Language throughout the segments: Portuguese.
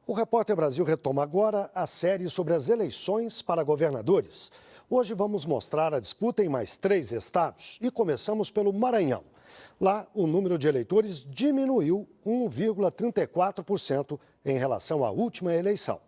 O Repórter Brasil retoma agora a série sobre as eleições para governadores. Hoje vamos mostrar a disputa em mais 3 estados e começamos pelo Maranhão. Lá, o número de eleitores diminuiu 1,34% em relação à última eleição.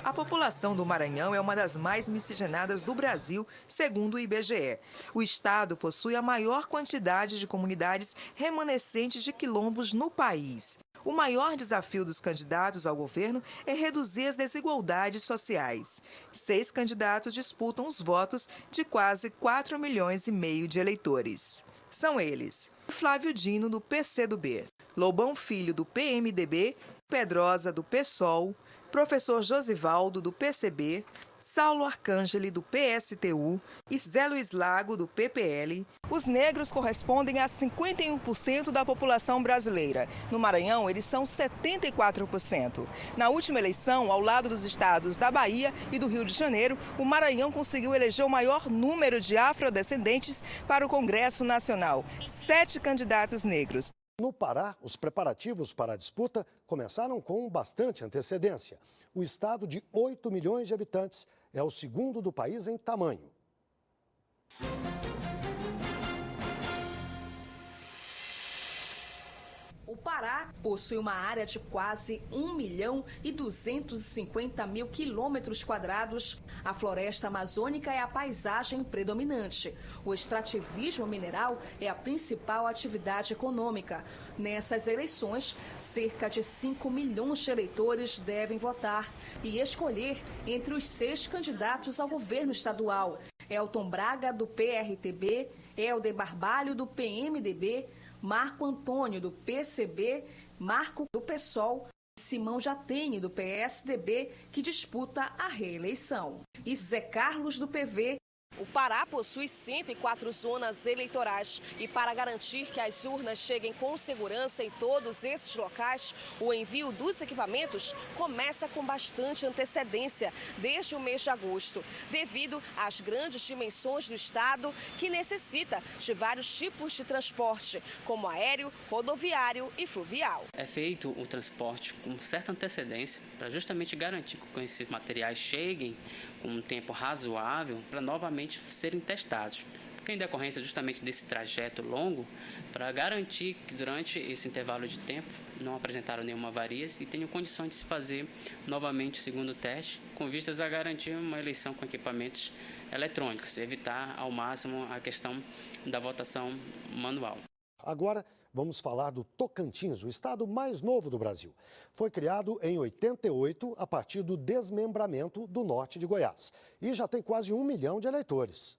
A população do Maranhão é uma das mais miscigenadas do Brasil, segundo o IBGE. O estado possui a maior quantidade de comunidades remanescentes de quilombos no país. O maior desafio dos candidatos ao governo é reduzir as desigualdades sociais. 6 candidatos disputam os votos de quase 4,5 milhões de eleitores. São eles: Flávio Dino, do PCdoB, Lobão Filho, do PMDB, Pedrosa, do PSOL, Professor Josivaldo, do PCB, Saulo Arcangeli, do PSTU e Zé Luiz Lago, do PPL. Os negros correspondem a 51% da população brasileira. No Maranhão, eles são 74%. Na última eleição, ao lado dos estados da Bahia e do Rio de Janeiro, o Maranhão conseguiu eleger o maior número de afrodescendentes para o Congresso Nacional: 7 candidatos negros. No Pará, os preparativos para a disputa começaram com bastante antecedência. O estado, de 8 milhões de habitantes, é o segundo do país em tamanho. O Pará possui uma área de quase 1.250.000 quilômetros quadrados. A floresta amazônica é a paisagem predominante. O extrativismo mineral é a principal atividade econômica. Nessas eleições, cerca de 5 milhões de eleitores devem votar e escolher entre os 6 candidatos ao governo estadual: Elton Braga, do PRTB, Helder Barbalho, do PMDB, Marco Antônio, do PCB, Marco, do PSOL, Simão Jatene, do PSDB, que disputa a reeleição, e Zé Carlos, do PV. O Pará possui 104 zonas eleitorais e, para garantir que as urnas cheguem com segurança em todos esses locais, o envio dos equipamentos começa com bastante antecedência, desde o mês de agosto, devido às grandes dimensões do estado, que necessita de vários tipos de transporte, como aéreo, rodoviário e fluvial. É feito o transporte com certa antecedência para justamente garantir que esses materiais cheguem com um tempo razoável para novamente serem testados. Porque em decorrência justamente desse trajeto longo, para garantir que durante esse intervalo de tempo não apresentaram nenhuma avaria e tenham condições de se fazer novamente o segundo teste, com vistas a garantir uma eleição com equipamentos eletrônicos, evitar ao máximo a questão da votação manual. Agora, vamos falar do Tocantins, o estado mais novo do Brasil. Foi criado em 88 a partir do desmembramento do norte de Goiás e já tem quase 1 milhão de eleitores.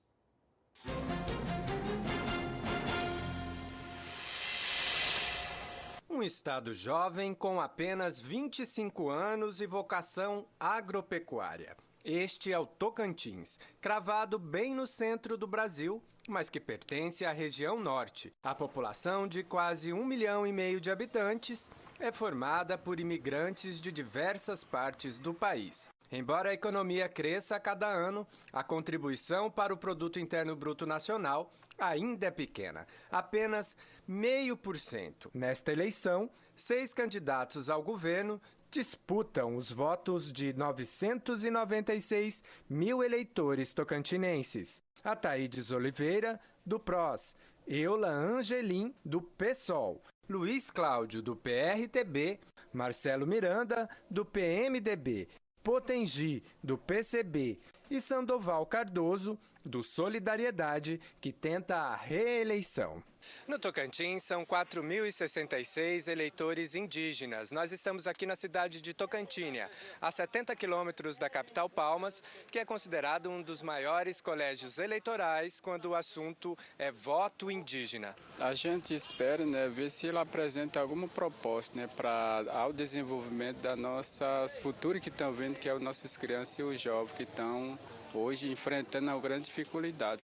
Um estado jovem com apenas 25 anos e vocação agropecuária. Este é o Tocantins, cravado bem no centro do Brasil, mas que pertence à região norte. A população, de quase 1,5 milhão de habitantes, é formada por imigrantes de diversas partes do país. Embora a economia cresça a cada ano, a contribuição para o Produto Interno Bruto Nacional ainda é pequena, apenas 0,5%. Nesta eleição, 6 candidatos ao governo disputam os votos de 996 mil eleitores tocantinenses. Ataídes Oliveira, do PROS, Eula Angelim, do PSOL, Luiz Cláudio, do PRTB, Marcelo Miranda, do PMDB, Potengi, do PCB e Sandoval Cardoso, do Solidariedade, que tenta a reeleição. No Tocantins, são 4.066 eleitores indígenas. Nós estamos aqui na cidade de Tocantinha, a 70 quilômetros da capital Palmas, que é considerado um dos maiores colégios eleitorais quando o assunto é voto indígena. A gente espera, ver se ele apresenta alguma proposta, para ao desenvolvimento das nossas futuras que estão vendo, que é as nossas crianças e os jovens que estão hoje enfrentando uma grande dificuldade.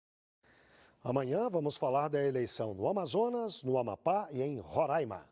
Amanhã vamos falar da eleição no Amazonas, no Amapá e em Roraima.